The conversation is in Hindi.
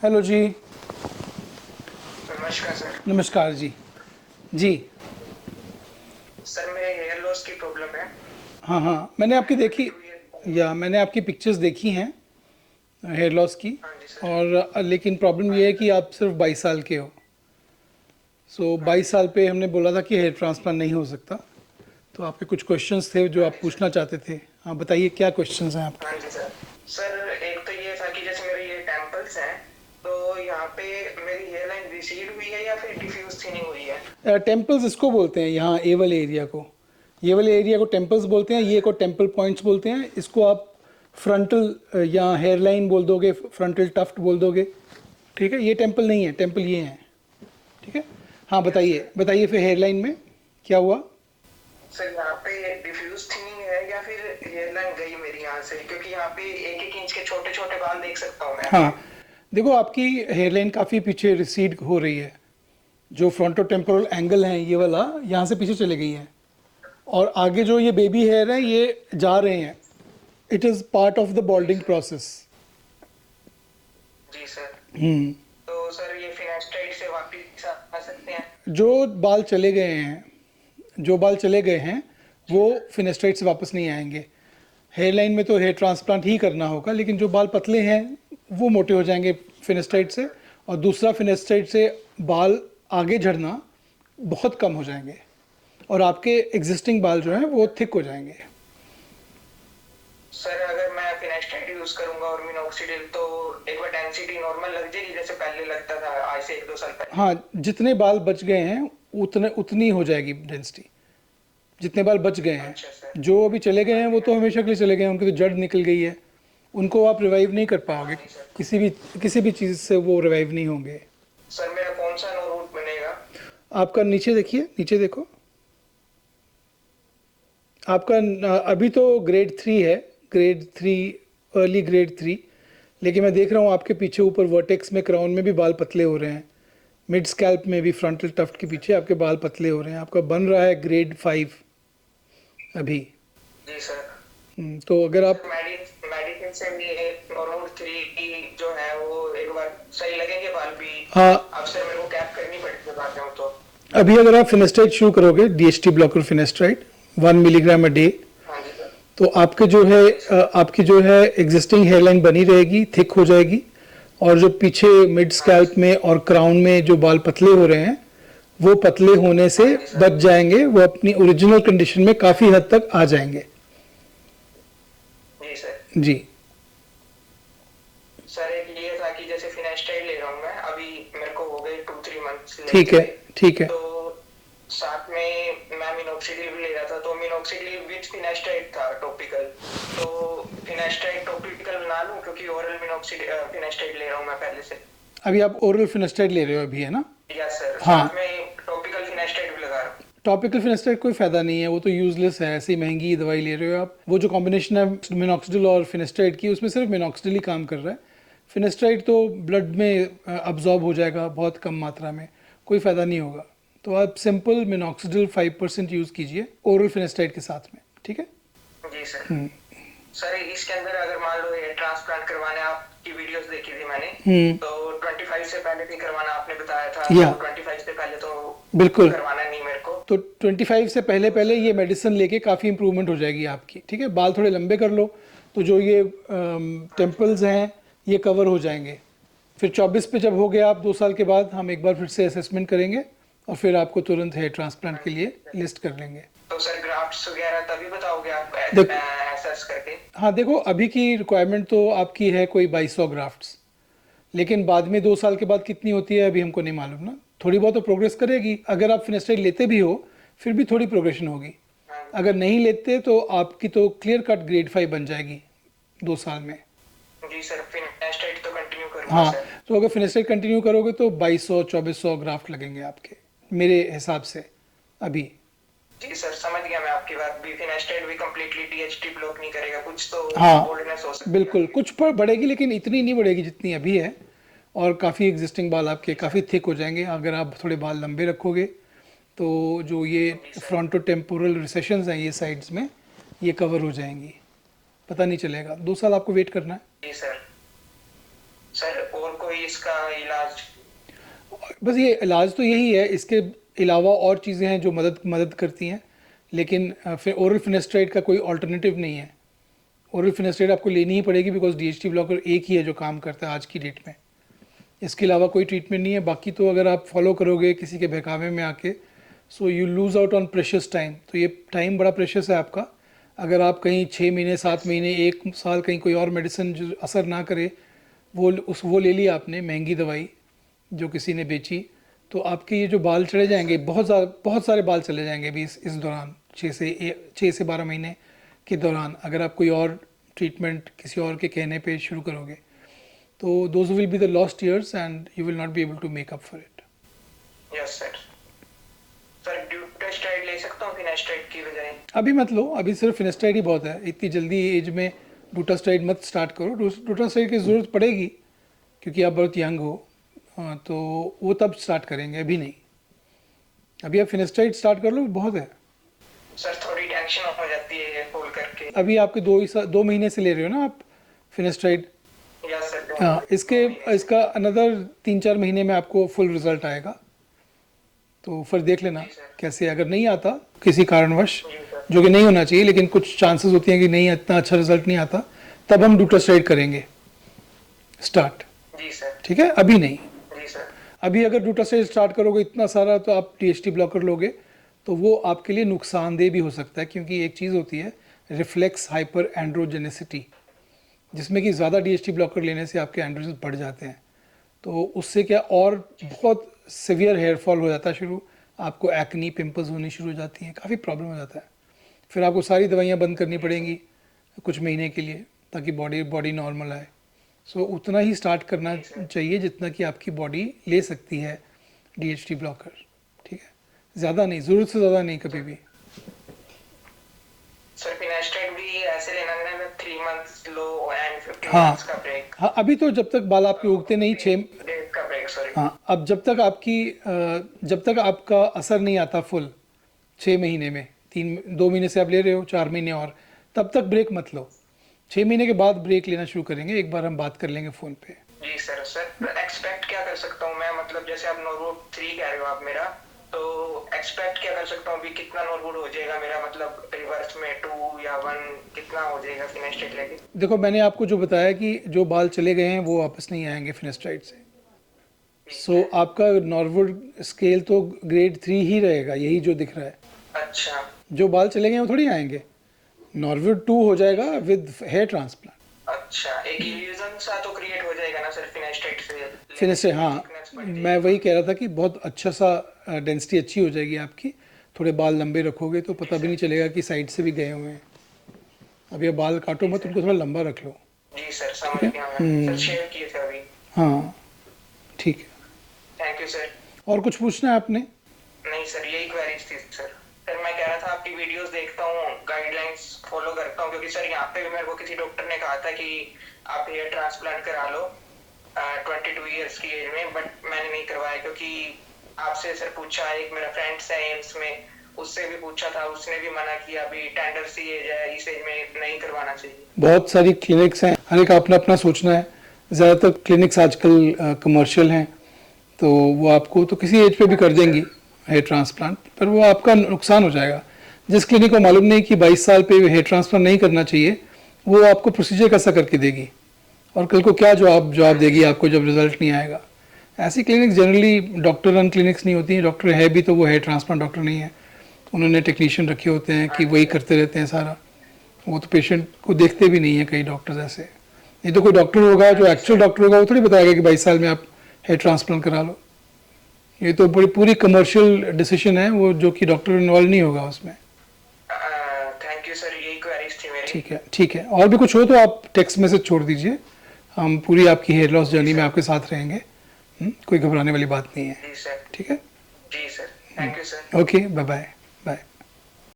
हेलो जी। नमस्कार सर। नमस्कार जी। जी। सर मेरे हेयर लॉस की प्रॉब्लम है। हाँ हाँ, मैंने आपकी मैं देखी 32 ईयर। या मैंने आपकी पिक्चर्स देखी हैं हेयर लॉस की। हाँ जी सर। और लेकिन प्रॉब्लम हाँ ये जी है कि सर। आप सिर्फ 22 साल के हो। सो हाँ जी 22 साल सर। पे हमने बोला था कि हेयर ट्रांसप्लांट नहीं हो सकता। तो आपके कुछ क्वेश्चंस थे जो हाँ आप जी सर। पूछना चाहते थे। हाँ बताइए, क्या क्वेश्चंस हैं आपके? हाँ जी सर। सर एक तो ये था कि जैसे मेरे ये टेम्पल्स हैं, तो यहाँ पे मेरी हेयर लाइन रिसीड हुई है या फिर डिफ्यूज थिनिंग हुई है? टेम्पल्स इसको बोलते हैं, यहाँ ए वाले एरिया को। ये वाले एरिया को टेम्पल्स बोलते हैं, ये अच्छा। को टेम्पल पॉइंट्स बोलते हैं। इसको आप फ्रंटल या हेयर लाइन बोल दोगे, फ्रंटल टफ्ट बोल दोगे। ठीक है, ये टेम्पल नहीं है, टेम्पल ये हैं। ठीक है। हाँ यस बताइए सर। बताइए, फिर हेयरलाइन में क्या हुआ? सर यहाँ पे डिफ्यूज थिनिंग है या फिर हेयर लाइन गई मेरी यहाँ से, क्योंकि यहाँ पे 1-1 इंच के छोटे छोटे बाल देख सकता हूँ मैं। हाँ, देखो आपकी हेयरलाइन काफ़ी पीछे रिसीड हो रही है। जो फ्रंटो टेम्पोरल एंगल है ये वाला, यहाँ से पीछे चले गई है। और आगे जो ये बेबी हेयर है ये जा रहे हैं। It is part of the जी बॉल्डिंग सर। प्रोसेस। जी सर। हम्म। तो सर ये फिनेस्टाइड से वापिस आ सकते हैं? जो बाल चले गए हैं, जो बाल चले गए हैं जी वो सर। फिनेस्ट्रेट से वापस नहीं आएंगे। हेयर लाइन में तो हेयर ट्रांसप्लांट ही करना होगा, लेकिन जो बाल पतले हैं वो मोटे हो जाएंगे हाँ फिनेस्ट्रेट जी से। सर। और दूसरा, फिनेस्ट्रेट से बाल आगे झड़ना बहुत कम हो जाएंगे। और आपके एग्जिस्टिंग बाल जो हाँ हैं जी वो सर। थिक हो जाएंगे। सर अगर मैं फिनेस्टाइड यूज करूंगा और मिनोक्सिडिल, तो एक बार डेंसिटी नॉर्मल लग जाएगी जैसे पहले लगता था आज से 1-2 साल पहले? हाँ, जितने बाल बच गए हैं उतने उतनी हो जाएगी डेंसिटी। जितने बाल बच गए हैं। अच्छा सर। जो अभी चले गए हाँ हैं जी वो तो हाँ जी। हमेशा के लिए चले गए हैं, उनकी तो जड़ निकल गई है। उनको आप रिवाइव नहीं कर हाँ पाओगे। जी सर। किसी भी चीज़ से वो रिवाइव नहीं होंगे। सर मेरा कौन सा नो रूट बनेगा? आपका नीचे देखिए, नीचे देखो। आपका अभी तो ग्रेड 3 है। Grade 3, early grade 3। लेकिन मैं देख रहा हूँ आपके पीछे ऊपर वर्टेक्स में, क्राउन में भी बाल पतले हो रहे हैं। मिड स्कैल्प में भी, फ्रंटल टफ्ट के पीछे आपके बाल पतले हो रहे हैं। आपका बन रहा है ग्रेड 5 अभी। जी सर। तो अगर आप, सर मेडिसिन से मेरे नो रूट 3 जो है वो एक बार सही लगेंगे बाल भी? हाँ, अब सर मेरे को कैप करनी पड़ेगी बाद में तो? अभी अगर आप फिनेस्ट्राइड शुरू करोगे, DHT blocker finasteride 1 milligram a day, हाँ जी सर। तो आपके जो है जी सर। आपकी जो है एग्जिस्टिंग हेयरलाइन बनी रहेगी, थिक हो जाएगी। और जो पीछे मिड हाँ जी स्कैल्प सर। में और क्राउन में जो बाल पतले हो रहे हैं वो पतले होने से हाँ जी सर। बच जाएंगे। वो अपनी ओरिजिनल कंडीशन में काफ़ी हद तक आ जाएंगे। जी सर। जी। सर एक ये था कि जैसे फिनेस्टाइड ले रहा हूँ मैं अभी, मेरे को हो गए 2-3 मंथ्स ठीक लेते है। हुए। ठीक है। तो साथ में मैं मिनोक्सिडिल भी ले रहा था, तो मिनोक्सिडिल विद फिनेस्टाइड था टॉपिकल। तो फिनेस्टाइड टॉपिकल ना लूं, क्योंकि ओरल मिनोक्सिडिल फिनेस्टाइड ले रहा हूँ मैं पहले से? अभी आप ओरल फिनेस्ट्राइड ले रहे हो अभी, है ना? यस सर, हाँ। साथ में टॉपिकल फिनेस्टाइड भी लगा रहा हूँ। टॉपिकल फिनेस्ट्राइड कोई फ़ायदा नहीं है, वो तो यूजलेस है। ऐसी महंगी दवाई ले रहे हो आप। वो जो कॉम्बिनेशन है मिनॉक्सिडिल और फिनेस्ट्राइड की, उसमें सिर्फ मिनॉक्सिडिल ही काम कर रहा है। फिनेस्ट्राइड तो ब्लड में अब्जॉर्ब हो जाएगा बहुत कम मात्रा में, कोई फ़ायदा नहीं होगा। तो आप सिंपल मिनॉक्सिडिल 5% यूज़ कीजिए ओरल फिनेस्ट्राइड के साथ में। ठीक है। जी सर। सर इसके अंदर अगर मान लो ये ट्रांसप्लांट करवाने, आपकी वीडियोस देखी थी मैंने, हम्म। तो 25 से पहले भी करवाना आपने बताया था, या तो 25 से पहले तो बिल्कुल। करवाना नहीं मेरे को। तो 25 से पहले तो पहले सर। ये मेडिसिन लेके काफ़ी इंप्रूवमेंट हो जाएगी आपकी। ठीक है, बाल थोड़े लंबे कर लो तो जो ये हाँ जी टेम्पल्स सर। हैं ये कवर हो जाएंगे। फिर 24 पे जब हो गया आप, 2 साल के बाद हम एक बार फिर से असेसमेंट करेंगे और फिर आपको तुरंत हेयर ट्रांसप्लांट हाँ के लिए जी सर। लिस्ट कर लेंगे। तो सर ग्राफ्ट्स वगैरह तभी बताओगे आप देख, एसेस करके? हाँ देखो, अभी की रिक्वायरमेंट तो आपकी है कोई 2200 ग्राफ्ट्स। लेकिन बाद में 2 साल के बाद कितनी होती है अभी हमको नहीं मालूम ना। थोड़ी बहुत तो प्रोग्रेस करेगी। अगर आप फिनेस्टाइड लेते भी हो फिर भी थोड़ी प्रोग्रेशन होगी। हाँ अगर नहीं लेते तो आपकी तो क्लियर कट ग्रेड 5 बन जाएगी 2 साल में। जी सर, फिनेस्टाइड तो कंटिन्यू करूंगा हाँ, सर। तो अगर फिनेस्टाइड कंटिन्यू करोगे तो 2200 2400 ग्राफ्ट लगेंगे आपके, मेरे हिसाब से अभी। जी सर, समझ गया मैं आपकी बात भी। फिनेस्टाइड भी कंप्लीटली डीएचटी ब्लॉक नहीं करेगा, कुछ तो हाँ बोल्डनेस हो सकती है बिल्कुल, आपकी। कुछ पर बढ़ेगी लेकिन इतनी नहीं बढ़ेगी जितनी अभी है। और काफ़ी एग्जिस्टिंग बाल आपके जी काफ़ी सर। थिक हो जाएंगे अगर आप थोड़े बाल लंबे रखोगे। तो जो ये जी सर। फ्रंटो टेम्पोरल रिसेशंस हैं ये साइड्स में, ये कवर हो जाएंगी। पता नहीं चलेगा, 2 साल आपको वेट करना है। जी सर। सर और कोई कोई इसका इलाज? बस ये इलाज तो यही है, इसके अलावा और चीज़ें हैं जो मदद मदद करती हैं, लेकिन फिर ओरल फिनेस्ट्राइड का कोई अल्टरनेटिव नहीं है। ओरल फिनेस्ट्राइड आपको लेनी ही पड़ेगी बिकॉज डीएचटी ब्लॉकर एक ही है जो काम करता है आज की डेट में। इसके अलावा कोई ट्रीटमेंट नहीं है। बाकी तो अगर आप फॉलो करोगे किसी के बहकावे में आके, so you lose out on precious time. तो ये टाइम बड़ा प्रेशियस है आपका। अगर आप कहीं 6 महीने 7 महीने 1 साल कहीं कोई और मेडिसिन जो असर ना करे वो ले लिया आपने महंगी दवाई जो किसी ने बेची, तो आपके ये जो बाल चले जाएंगे, बहुत सारे बाल चले जाएंगे अभी इस दौरान, 6 से 12 महीने के दौरान, अगर आप कोई और ट्रीटमेंट किसी और के कहने पे शुरू करोगे। तो those will be the lost years and you will not be able to make up for it. Yes sir. Sir dutasteride ले सकता हूँ फिनेस्ट्राइड की बजाय? अभी मत लो, अभी सिर्फ फिनेस्ट्राइड ही बहुत है। इतनी जल्दी एज में डूटास्ट्राइड मत स्टार्ट करो। डूटास्ट्राइड की ज़रूरत पड़ेगी क्योंकि आप बहुत यंग हो, तो वो तब स्टार्ट करेंगे, अभी नहीं। अभी आप फिनेस्ट्राइड स्टार्ट कर लो, बहुत है। सर थोड़ी टेंशन हो जाती है ये खोल करके। अभी आपके 2 महीने से ले रहे हो ना आप फिनेस्ट्राइड? Yes sir. हाँ, इसका अनदर 3-4 महीने में आपको फुल रिजल्ट आएगा, तो फिर देख लेना कैसे। अगर नहीं आता किसी कारणवश, जो कि नहीं होना चाहिए लेकिन कुछ चांसेस होती हैं कि नहीं, इतना अच्छा रिजल्ट नहीं आता, तब हम डूटास्ट्राइड करेंगे स्टार्ट। जी सर। ठीक है, अभी नहीं। जी सर। अभी अगर डूटास्ट्राइड स्टार्ट करोगे इतना सारा, तो आप डीएचटी ब्लॉकर लोगे तो वो आपके लिए नुकसानदेह भी हो सकता है, क्योंकि एक चीज़ होती है रिफ्लेक्स हाइपर एंड्रोजेनेसिटी, जिसमें कि ज़्यादा डीएचटी ब्लॉकर लेने से आपके एंड्रोजन बढ़ जाते हैं। तो उससे क्या, और बहुत सिवियर हेयर फॉल हो जाता है शुरू, आपको एक्नी पिंपल्स होनी शुरू हो जाती हैं, काफ़ी प्रॉब्लम हो जाता है। फिर आपको सारी दवाइयाँ बंद करनी पड़ेंगी कुछ महीने के लिए ताकि बॉडी नॉर्मल आए। सो उतना ही स्टार्ट करना चाहिए जितना कि आपकी बॉडी ले सकती है डीएचटी ब्लॉकर। ठीक है, ज़्यादा नहीं, ज़रूरत से ज़्यादा नहीं कभी भी। सर फिनेस्ट्राइड भी ऐसे लेना है ना, 3 मंथ्स लो एंड 15 हाँ। मंथ्स का ब्रेक? हाँ, अभी तो जब तक बाल आपके उगते नहीं, 6 का ब्रेक, सॉरी। हाँ, अब जब तक आपका असर नहीं आता फुल 6 महीने में, 2 महीने से आप ले रहे हो, 4 महीने और, तब तक ब्रेक मत लो। 6 महीने के बाद ब्रेक लेना शुरू करेंगे, एक बार हम बात कर लेंगे फ़ोन पे। जी सर। सर एक्सपेक्ट क्या कर सकता हूँ मैं, मतलब जैसे आप नॉर्वुड 3 कह रहे हो आप मेरा, तो एक्सपेक्ट क्या कर सकता हूँ अभी, कितना नॉर्वुड हो जाएगा मेरा, मतलब रिवर्स में 2 या 1 कितना हो जाएगा फिनेस्ट्राइड लेके? देखो, मैंने आपको जो बताया कि जो बाल चले गए हैं वो वापस नहीं आएंगे फिनेस्ट्राइड से। सो आपका नॉर्वुड स्केल तो ग्रेड 3 ही रहेगा, यही जो दिख रहा है। अच्छा। जो बाल चले गए वो थोड़ी आएंगे, नॉर्वुड 2 हो जाएगा विद हेयर ट्रांसप्लांट। अच्छा, एक इल्यूजन सा तो क्रिएट हो जाएगा ना सर फिनेस्ट्राइड से? फिनेस्ट्राइड, हाँ, मैं वही कह रहा था कि बहुत अच्छा सा डेंसिटी अच्छी हो जाएगी आपकी। थोड़े बाल लंबे रखोगे तो पता भी नहीं चलेगा कि साइड से भी गए हुए हैं। अभी आप बाल काटो मत, उनको थोड़ा लंबा रख लो। जी सर, समझ गया मैं। सर शेयर किए थे अभी। हाँ, ठीक है। Thank you sir. और कुछ पूछना है आपने? नहीं सर, यही क्वेरीज थी सर। सर मैं कह रहा था आपकी वीडियोस देखता हूँ, गाइडलाइंस फॉलो करता हूँ, क्योंकि सर यहाँ पे भी मेरे को किसी डॉक्टर ने कहा था कि आप हेयर ट्रांसप्लांट करा लो 22 इयर्स की एज में, बट मैंने नहीं करवाया क्योंकि आपसे सर पूछा, एक मेरा फ्रेंड है एम्स में, उससे भी पूछा था, उसने भी मना किया, अभी टेंडर सी एज है, इस एज में नहीं करवाना चाहिए। बहुत सारी क्लिनिक्स हैं, हर एक अपना अपना सोचना है। ज़्यादातर क्लिनिक्स आजकल कमर्शियल हैं, तो वो आपको तो किसी एज पे भी कर देंगी हेयर ट्रांसप्लांट, पर वो आपका नुकसान हो जाएगा। जिस क्लिनिक को मालूम नहीं कि 22 साल पे हेयर ट्रांसप्लांट नहीं करना चाहिए, वो आपको प्रोसीजर कैसा करके देगी और कल को क्या जवाब देगी आपको जब रिजल्ट नहीं आएगा। ऐसी clinics generally doctor run clinics नहीं होती हैं। डॉक्टर है भी तो वो हेयर ट्रांसप्लांट डॉक्टर नहीं है, उन्होंने टेक्नीशियन रखे होते हैं कि वही करते रहते हैं सारा। वो तो पेशेंट को देखते भी नहीं है कई डॉक्टर्स ऐसे। नहीं तो कोई डॉक्टर होगा जो एक्चुअल डॉक्टर होगा, वो थोड़ी बताएगा कि 22 साल में आप हेयर ट्रांसप्लांट करा लो। ये तो पूरी कमर्शियल डिसीजन है वो, जो कि डॉक्टर इन्वॉल्व नहीं होगा उसमें। थैंक यू सर, यही क्वेरीज थी मेरी। ठीक है, ठीक है। और भी कुछ हो तो आप टेक्स्ट मैसेज छोड़ दीजिए, हम पूरी आपकी हेयर लॉस जर्नी में आपके साथ रहेंगे। कोई घबराने वाली बात नहीं है। जी सर। ठीक है, जी sir, thank you sir. Okay, bye bye bye.